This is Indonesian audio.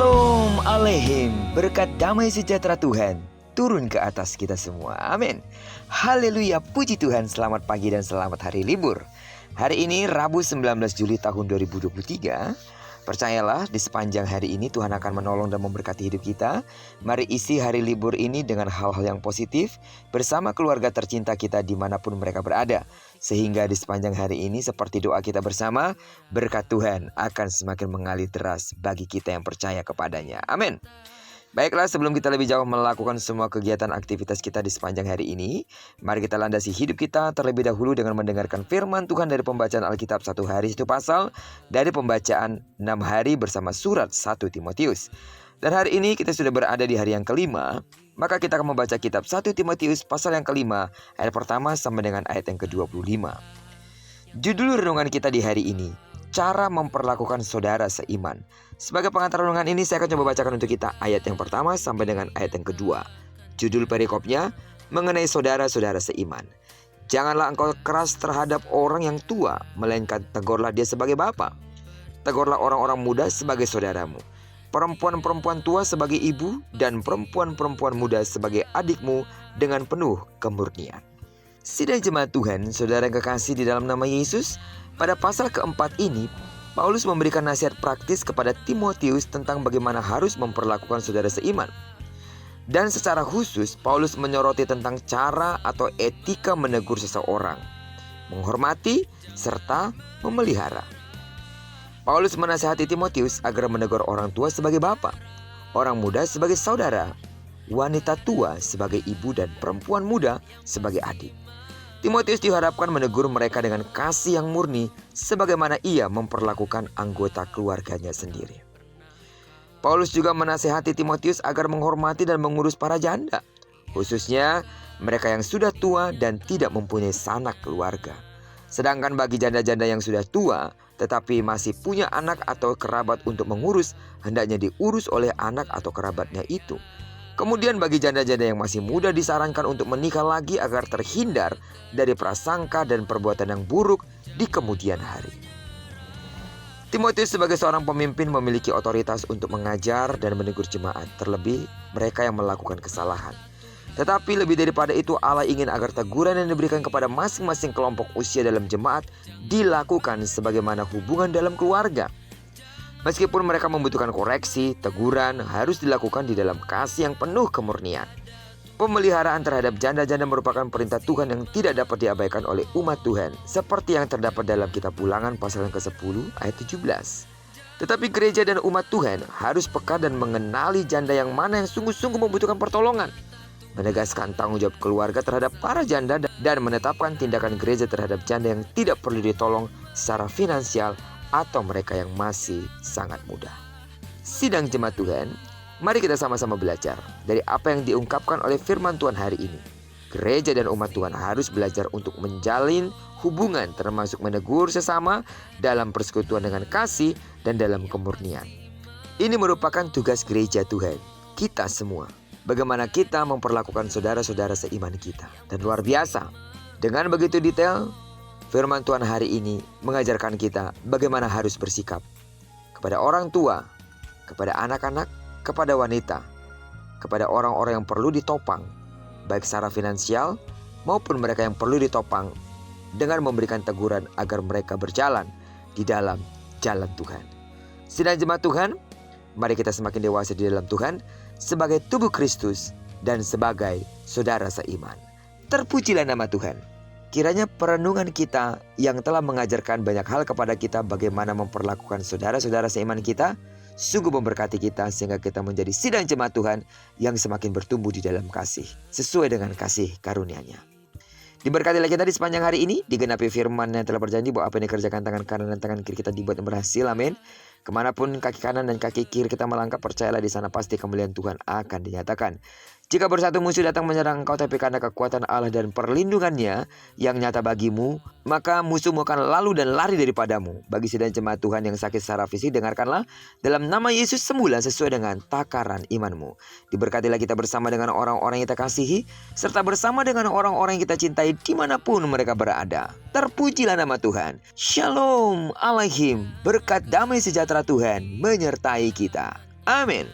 Shalom Aleihim, berkat damai sejahtera Tuhan turun ke atas kita semua. Amin. Haleluya, puji Tuhan, selamat pagi dan selamat hari libur. Hari ini Rabu 19 Juli tahun 2023. Percayalah, di sepanjang hari ini Tuhan akan menolong dan memberkati hidup kita. Mari isi hari libur ini dengan hal-hal yang positif bersama keluarga tercinta kita dimanapun mereka berada. Sehingga di sepanjang hari ini seperti doa kita bersama, berkat Tuhan akan semakin mengalir deras bagi kita yang percaya kepadanya. Amin. Baiklah, sebelum kita lebih jauh melakukan semua kegiatan aktivitas kita di sepanjang hari ini, mari kita landasi hidup kita terlebih dahulu dengan mendengarkan firman Tuhan dari pembacaan Alkitab 1 hari 1 pasal, dari pembacaan 6 hari bersama surat 1 Timotius. Dan hari ini kita sudah berada di hari yang kelima, maka kita akan membaca kitab 1 Timotius pasal yang kelima, ayat pertama sampai dengan ayat yang ke-25. Judul renungan kita di hari ini, cara memperlakukan saudara seiman. Sebagai pengantar renungan ini, saya akan coba bacakan untuk kita ayat yang pertama sampai dengan ayat yang kedua. Judul perikopnya mengenai saudara-saudara seiman. Janganlah engkau keras terhadap orang yang tua, melainkan tegurlah dia sebagai bapa. Tegurlah orang-orang muda sebagai saudaramu, perempuan-perempuan tua sebagai ibu, dan perempuan-perempuan muda sebagai adikmu dengan penuh kemurnian. Sidang jemaat Tuhan, saudara yang kekasih di dalam nama Yesus, pada pasal keempat ini, Paulus memberikan nasihat praktis kepada Timotius tentang bagaimana harus memperlakukan saudara seiman. Dan secara khusus, Paulus menyoroti tentang cara atau etika menegur seseorang, menghormati, serta memelihara. Paulus menasihati Timotius agar menegur orang tua sebagai bapa, orang muda sebagai saudara, wanita tua sebagai ibu, dan perempuan muda sebagai adik. Timotius diharapkan menegur mereka dengan kasih yang murni sebagaimana ia memperlakukan anggota keluarganya sendiri. Paulus juga menasihati Timotius agar menghormati dan mengurus para janda, khususnya mereka yang sudah tua dan tidak mempunyai sanak keluarga. Sedangkan bagi janda-janda yang sudah tua tetapi masih punya anak atau kerabat untuk mengurus, hendaknya diurus oleh anak atau kerabatnya itu. Kemudian bagi janda-janda yang masih muda disarankan untuk menikah lagi agar terhindar dari prasangka dan perbuatan yang buruk di kemudian hari. Timotius sebagai seorang pemimpin memiliki otoritas untuk mengajar dan menegur jemaat, terlebih mereka yang melakukan kesalahan. Tetapi lebih daripada itu, Allah ingin agar teguran yang diberikan kepada masing-masing kelompok usia dalam jemaat dilakukan sebagaimana hubungan dalam keluarga. Meskipun mereka membutuhkan koreksi, teguran harus dilakukan di dalam kasih yang penuh kemurnian. Pemeliharaan terhadap janda-janda merupakan perintah Tuhan yang tidak dapat diabaikan oleh umat Tuhan, seperti yang terdapat dalam kitab Ulangan pasal yang ke-10 ayat 17. Tetapi gereja dan umat Tuhan harus peka dan mengenali janda yang mana yang sungguh-sungguh membutuhkan pertolongan, menegaskan tanggung jawab keluarga terhadap para janda, dan menetapkan tindakan gereja terhadap janda yang tidak perlu ditolong secara finansial atau mereka yang masih sangat muda. Sidang jemaat Tuhan, mari kita sama-sama belajar dari apa yang diungkapkan oleh firman Tuhan hari ini. Gereja dan umat Tuhan harus belajar untuk menjalin hubungan, termasuk menegur sesama dalam persekutuan dengan kasih dan dalam kemurnian. Ini merupakan tugas gereja Tuhan, kita semua. Bagaimana kita memperlakukan saudara-saudara seiman kita. Dan luar biasa, dengan begitu detail, firman Tuhan hari ini mengajarkan kita bagaimana harus bersikap kepada orang tua, kepada anak-anak, kepada wanita, kepada orang-orang yang perlu ditopang, baik secara finansial maupun mereka yang perlu ditopang, dengan memberikan teguran agar mereka berjalan di dalam jalan Tuhan. Sidang jemaat Tuhan, mari kita semakin dewasa di dalam Tuhan sebagai tubuh Kristus dan sebagai saudara seiman. Terpujilah nama Tuhan. Kiranya perenungan kita yang telah mengajarkan banyak hal kepada kita bagaimana memperlakukan saudara-saudara seiman kita sungguh memberkati kita sehingga kita menjadi sidang jemaat Tuhan yang semakin bertumbuh di dalam kasih sesuai dengan kasih karunia-Nya. Diberkatilah kita di sepanjang hari ini, digenapi firman yang telah berjanji bahwa apa yang dikerjakan tangan kanan dan tangan kiri kita dibuat berhasil. Amin. Kemanapun kaki kanan dan kaki kiri kita melangkah, percayalah di sana pasti kemuliaan Tuhan akan dinyatakan. Jika bersatu musuh datang menyerang engkau, tapi karena kekuatan Allah dan perlindungannya yang nyata bagimu, maka musuhmu akan lalu dan lari daripadamu. Bagi sidang jemaat Tuhan yang sakit secara fisik, dengarkanlah dalam nama Yesus sembuhlah sesuai dengan takaran imanmu. Diberkatilah kita bersama dengan orang-orang yang kita kasihi, serta bersama dengan orang-orang yang kita cintai dimanapun mereka berada. Terpujilah nama Tuhan. Shalom Aleihim, berkat damai sejahtera Tuhan menyertai kita. Amin.